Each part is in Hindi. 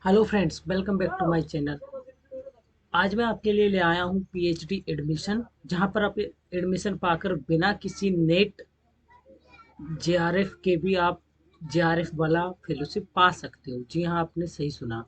Hello friends, welcome back to my channel. आज मैं आपके लिए ले आया हूँ पीएचडी एडमिशन, जहाँ पर आप एडमिशन पाकर बिना किसी नेट जेआरएफ के भी आप जेआरएफ वाला फेलोशिप पा सकते हो। जी हाँ, आपने सही सुना।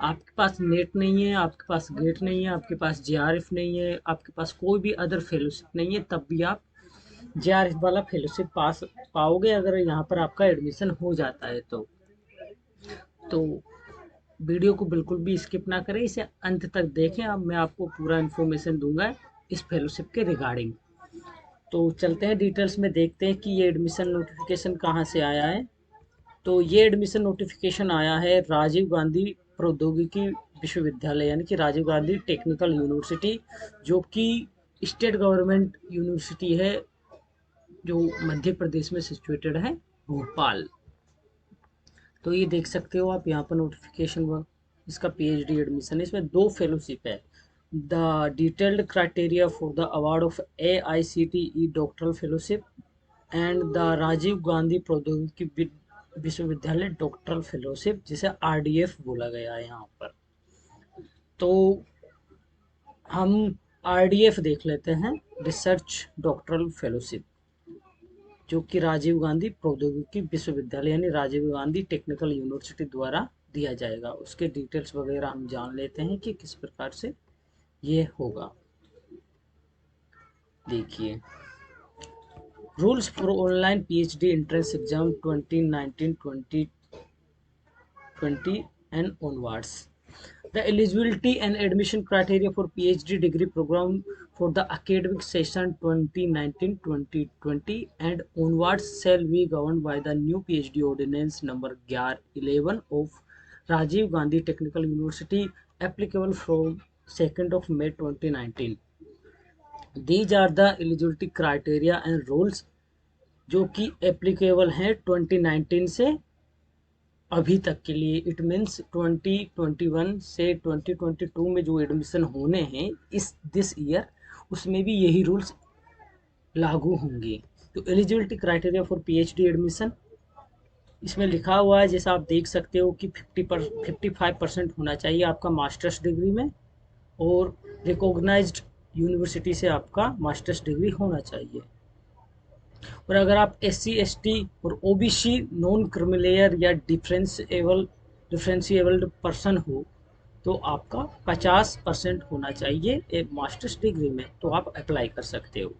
आपके पास नेट नहीं है, आपके पास गेट नहीं है, आपके पास जेआरएफ नहीं है, आपके पास कोई भी अदर फेलोशिप नहीं है, तब भी आप जेआरएफ वाला फेलोशिप पाओगे अगर यहाँ पर आपका एडमिशन हो जाता है तो वीडियो को बिल्कुल भी स्किप ना करें, इसे अंत तक देखें। अब मैं आपको पूरा इन्फॉर्मेशन दूंगा इस फेलोशिप के रिगार्डिंग। तो चलते हैं डिटेल्स में, देखते हैं कि ये एडमिशन नोटिफिकेशन कहाँ से आया है। तो ये एडमिशन नोटिफिकेशन आया है राजीव गांधी प्रौद्योगिकी विश्वविद्यालय, यानी कि राजीव गांधी टेक्निकल यूनिवर्सिटी, जो कि स्टेट गवर्नमेंट यूनिवर्सिटी है, जो मध्य प्रदेश में सिचुएटेड है, भोपाल। तो ये देख सकते हो आप यहाँ पर नोटिफिकेशन वर्क, इसका पीएचडी एडमिशन है। इसमें दो फेलोशिप है। The detailed criteria for the award of AICTE doctoral fellowship and the Rajiv Gandhi प्रौद्योगिकी विश्वविद्यालय डॉक्टरल फेलोशिप, जिसे RDF बोला गया है यहाँ पर। तो हम RDF देख लेते हैं, रिसर्च डॉक्टरल फेलोशिप, जो कि राजीव गांधी प्रौद्योगिकी विश्वविद्यालय यानी राजीव गांधी टेक्निकल यूनिवर्सिटी द्वारा दिया जाएगा। उसके डिटेल्स वगैरह हम जान लेते हैं कि किस प्रकार से ये होगा। देखिए, rules for online PhD entrance exam 2019-2020 and onwards. The eligibility and admission criteria for PhD degree program for the academic session 2019-2020 and onwards shall be governed by the new PhD ordinance number 11 of Rajiv Gandhi Technical University, applicable from 2nd of May 2019. These are the eligibility criteria and rules जो कि एप्लीकेबल हैं 2019 से अभी तक के लिए। इट मीन्स 2021 से 2022 में जो एडमिशन होने हैं इस दिस ईयर, उसमें भी यही रूल्स लागू होंगे। तो eligibility criteria for PhD admission, इसमें लिखा हुआ है, जैसा आप देख सकते हो कि 55% होना चाहिए आपका मास्टर्स डिग्री में, और रिकॉग्नाइज्ड यूनिवर्सिटी से आपका मास्टर्स डिग्री होना चाहिए। और अगर आप SC ST और OBC नॉन क्रिमिलेयर या डिफरेंशिएबल पर्सन हो, तो आपका 50% होना चाहिए एक मास्टर्स डिग्री में, तो आप अप्लाई कर सकते हो।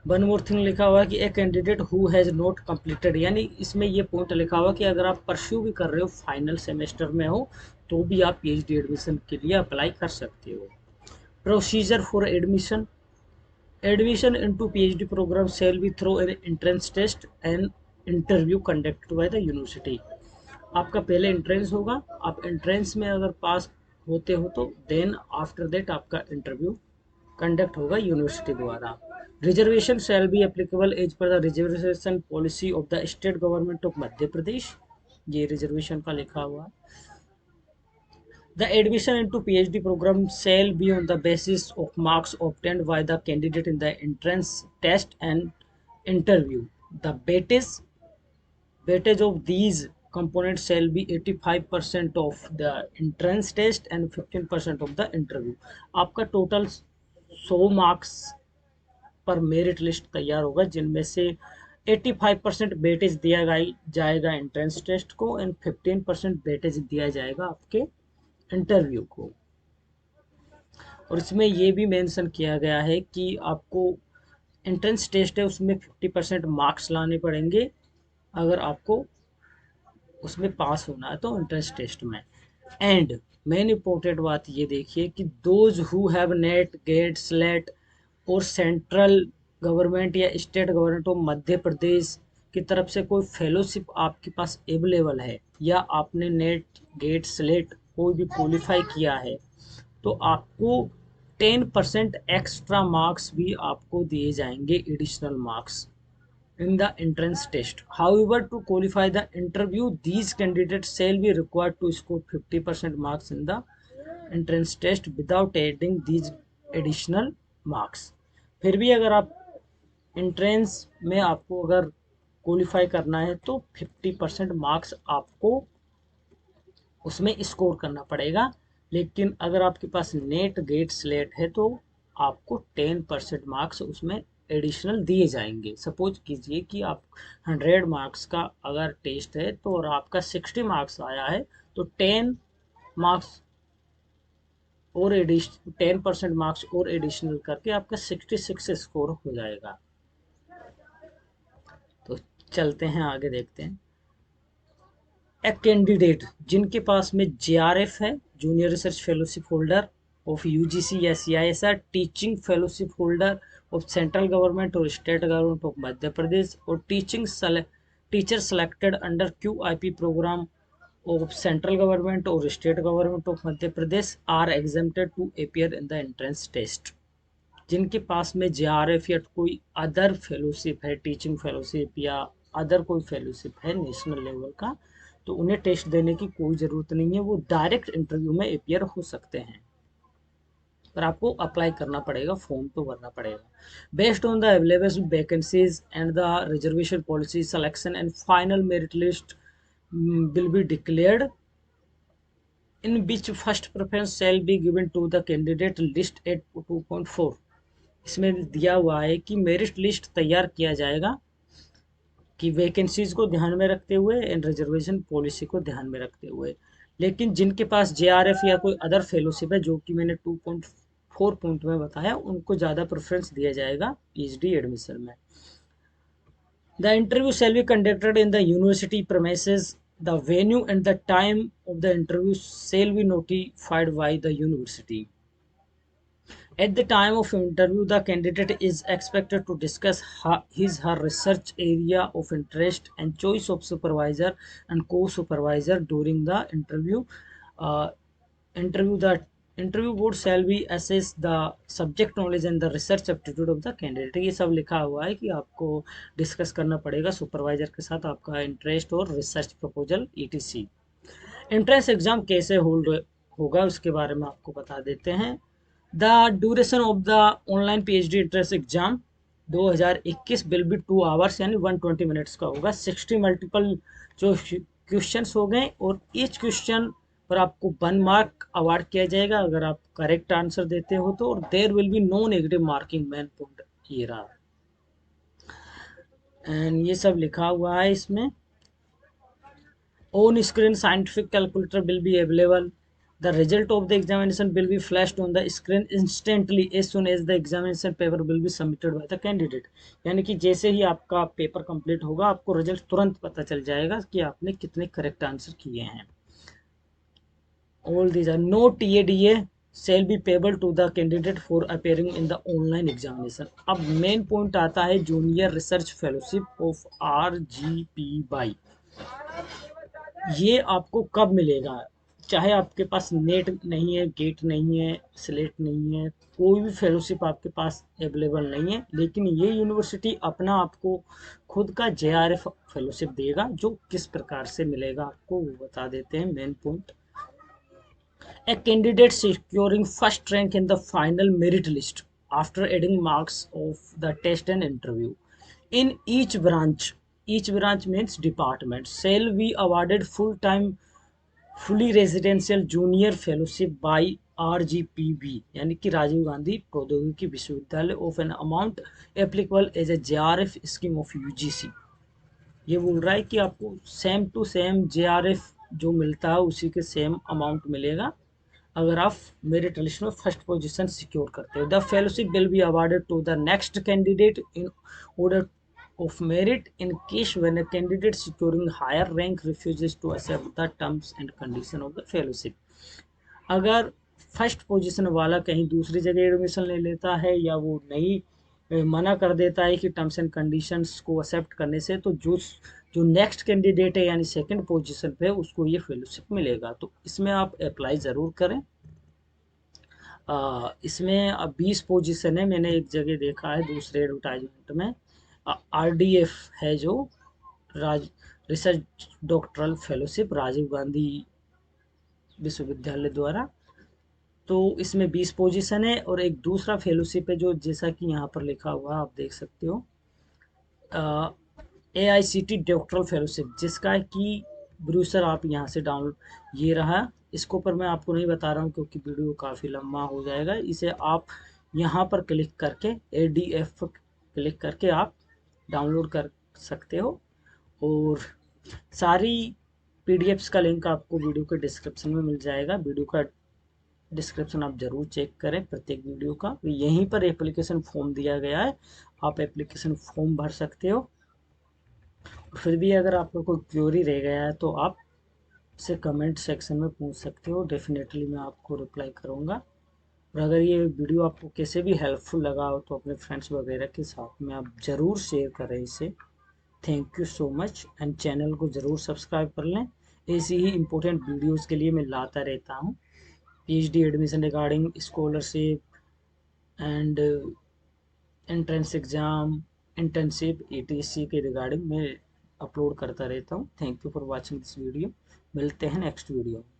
वन मोर थिंग लिखा हुआ है कि a candidate who has not completed, यानी इसमें ये पॉइंट लिखा हुआ कि अगर आप परस्यू भी कर रहे हो, फाइनल सेमेस्टर में हो, तो भी आप PhD एडमिशन के लिए अप्लाई कर सकते हो। Procedure for admission, admission into PhD program shall be through an entrance test and interview conducted by the university. आपका पहले एंट्रेंस होगा, आप एंट्रेंस में अगर पास होते हो तो देन आफ्टर दैट आपका इंटरव्यू कंडक्ट होगा यूनिवर्सिटी द्वारा। Reservation shall be applicable as per the reservation policy of the state government of Madhya Pradesh, ये रिजर्वेशन का लिखा हुआ है। The admission into PhD program shall be on the basis of marks obtained by the candidate in the entrance test and interview. The weightage of these components shall be 85% of the entrance test and 15% of the interview. आपका टोटल 100 मार्क्स पर मेरिट लिस्ट तैयार होगा, जिनमें से 85% वेटेज दिया जाएगा एंट्रेंस टेस्ट को एंड 15% वेटेज दिया जाएगा आपके इंटरव्यू को। और इसमें ये भी मेंशन किया गया है कि आपको एंट्रेंस टेस्ट है, उसमें 50% मार्क्स लाने पड़ेंगे अगर आपको उसमें पास होना है तो एंट्रेंस टेस्ट में। एंड मेन इंपॉर्टेंट बात ये देखिए कि those who have NET GATE SLET और सेंट्रल गवर्नमेंट या state government of Madhya Pradesh की तरफ से कोई फेलोशिप आपके पास अवेलेबल है, या आपने नेट गेट स्लेट कोई भी क्वालिफाई किया है, तो आपको 10% एक्स्ट्रा मार्क्स भी आपको दिए जाएंगे, additional marks in the entrance test. However, to qualify the interview, these candidates shall be required to score 50% marks in the entrance test without adding these additional marks. फिर भी अगर आप एंट्रेंस में आपको अगर क्वालिफाई करना है तो 50% मार्क्स आपको उसमें स्कोर करना पड़ेगा। लेकिन अगर आपके पास नेट गेट स्लेट है तो आपको 10% मार्क्स उसमें एडिशनल दिए जाएंगे। सपोज कीजिए कि आप 100 मार्क्स का अगर टेस्ट है तो और आपका 60 मार्क्स आया है तो 10 मार्क्स और एडिशन 10% मार्क्स और एडिशनल करके आपका 66 स्कोर हो जाएगा। तो चलते हैं आगे, देखते हैं। ए कैंडिडेट जिनके पास में जेआरएफ है, junior research fellowship holder of UGC या CISR, teaching fellowship holder of central government और state government of Madhya Pradesh, और teacher selected under QIP program of central government और state government of Madhya Pradesh are exempted to appear in the entrance test. जिनके पास में जेआरएफ या कोई अदर फेलोशिप है, टीचिंग फेलोशिप या अदर कोई फेलोशिप है नेशनल लेवल का, तो उन्हें टेस्ट देने की कोई ज़रूरत नहीं है, वो डायरेक्ट इंटरव्यू में अपीयर हो सकते हैं। पर आपको अप्लाई करना पड़ेगा, फॉर्म तो भरना पड़ेगा। Based on the available vacancies and the reservation policy, selection and final merit list will be declared, in which first preference shall be given to the candidate list at 2.4। इसमें दिया हुआ है कि मेरिट लिस्ट तैयार किया जाएगा कि वैकेंसीज को ध्यान में रखते हुए एंड रिजर्वेशन पॉलिसी को ध्यान में रखते हुए। लेकिन जिनके पास जेआरएफ या कोई अदर फेलोशिप है, जो कि मैंने 2.4 पॉइंट में बताया, उनको ज़्यादा प्रेफरेंस दिया जाएगा पीएचडी एडमिशन में। The interview shall be conducted in the university premises. The venue and the time of the interview shall be notified by the university. At the time of interview, the candidate is expected to discuss her research area of interest and choice of supervisor and co-supervisor during the interview. Uh, The interview board shall be assess the subject knowledge and the research aptitude of the candidate. ये सब लिखा हुआ है कि आपको डिस्कस करना पड़ेगा सुपरवाइजर के साथ आपका इंटरेस्ट और research proposal etc. Entrance exam कैसे होल्ड होगा उसके बारे में आपको बता देते हैं। The duration of the online PhD entrance exam 2021 will be 2 hours यानी 120 मिनट्स का होगा। 60 मल्टीपल जो क्वेश्चंस हो गए और ईच क्वेश्चन पर आपको 1 मार्क अवार्ड किया जाएगा अगर आप करेक्ट आंसर देते हो तो, और there will be no negative marking main point, ये रहा। एंड ये सब लिखा हुआ है इसमें। On screen scientific calculator will be available. The result of the examination will be flashed on the screen instantly as soon as the examination paper will be submitted by the candidate. यानी कि जैसे ही आपका पेपर कंप्लीट होगा आपको रिजल्ट तुरंत पता चल जाएगा कि आपने कितने करेक्ट आंसर किए हैं। All these are no TADA shall be payable to the candidate for appearing in the online examination। अब मेन पॉइंट आता है junior research fellowship of RGPY। ये आपको कब मिलेगा? चाहे आपके पास नेट नहीं है, गेट नहीं है, स्लेट नहीं है, कोई भी फेलोशिप आपके पास अवेलेबल नहीं है, लेकिन ये यूनिवर्सिटी अपना आपको खुद का JRF फेलोशिप देगा। जो किस प्रकार से मिलेगा आपको वो बता देते हैं main point. A candidate securing first rank in the final merit list after adding marks of the test and interview in each branch means department, shall be awarded full-time fully residential junior fellowship by RGPB यानी कि राजीव गांधी प्रौद्योगिकी विश्वविद्यालय of an amount applicable as a JRF scheme of UGC। ये बोल रहा है कि आपको सेम टू सेम JRF जो मिलता है उसी के सेम अमाउंट मिलेगा अगर आप मेरिट लिस्ट में फर्स्ट पोजीशन सिक्योर करते हो। The fellowship will be awarded to the next candidate in order of merit in case when a candidate securing higher rank refuses to accept the terms and condition of the fellowship. अगर फर्स्ट पोजीशन वाला कहीं दूसरी जगह एडमिशन ले लेता है या वो नहीं मना कर देता है कि टर्म्स एंड कंडीशंस को एक्सेप्ट करने से, तो जो नेक्स्ट कैंडिडेट है यानी सेकंड पोजीशन पे उसको ये फेलोशिप मिलेगा। तो इसमें आप अप्लाई ज़रूर करें। इसमें 20 पोजीशन है, मैंने एक जगह देखा है दूसरे एडवर्टाइजमेंट में। RDF है जो research doctoral fellowship Rajiv Gandhi विश्वविद्यालय द्वारा, तो इसमें 20 पोजीशन है। और एक दूसरा फेलोशिप है जो जैसा कि यहाँ पर लिखा हुआ आप देख सकते हो, AICT डॉक्टरल फेलोशिप, जिसका कि ब्रूसर आप यहाँ से डाउनलोड, ये रहा। इसको पर मैं आपको नहीं बता रहा हूँ क्योंकि वीडियो काफ़ी लंबा हो जाएगा। इसे आप यहाँ पर क्लिक करके ADF क्लिक करके आप डाउनलोड कर सकते हो। और सारी PDFs का लिंक आपको वीडियो के डिस्क्रिप्शन में मिल जाएगा। वीडियो का डिस्क्रिप्शन आप ज़रूर चेक करें प्रत्येक वीडियो का। यहीं पर एप्लीकेशन फॉर्म दिया गया है, आप एप्लीकेशन फॉर्म भर सकते हो। फिर भी अगर आपको कोई क्वेरी रह गया है तो आप से कमेंट सेक्शन में पूछ सकते हो, डेफिनेटली मैं आपको रिप्लाई करूँगा। और अगर ये वीडियो आपको कैसे भी हेल्पफुल लगा हो तो अपने फ्रेंड्स वगैरह के साथ में आप ज़रूर शेयर करें इसे। Thank you so much, and channel को ज़रूर सब्सक्राइब कर लें। ऐसी ही इम्पोर्टेंट वीडियोस के लिए मैं लाता रहता हूँ। PhD admission regarding scholarship and entrance exam, internship, ETC के रिगार्डिंग मैं अपलोड करता रहता हूँ। Thank you for watching this video. मिलते हैं नेक्स्ट वीडियो में।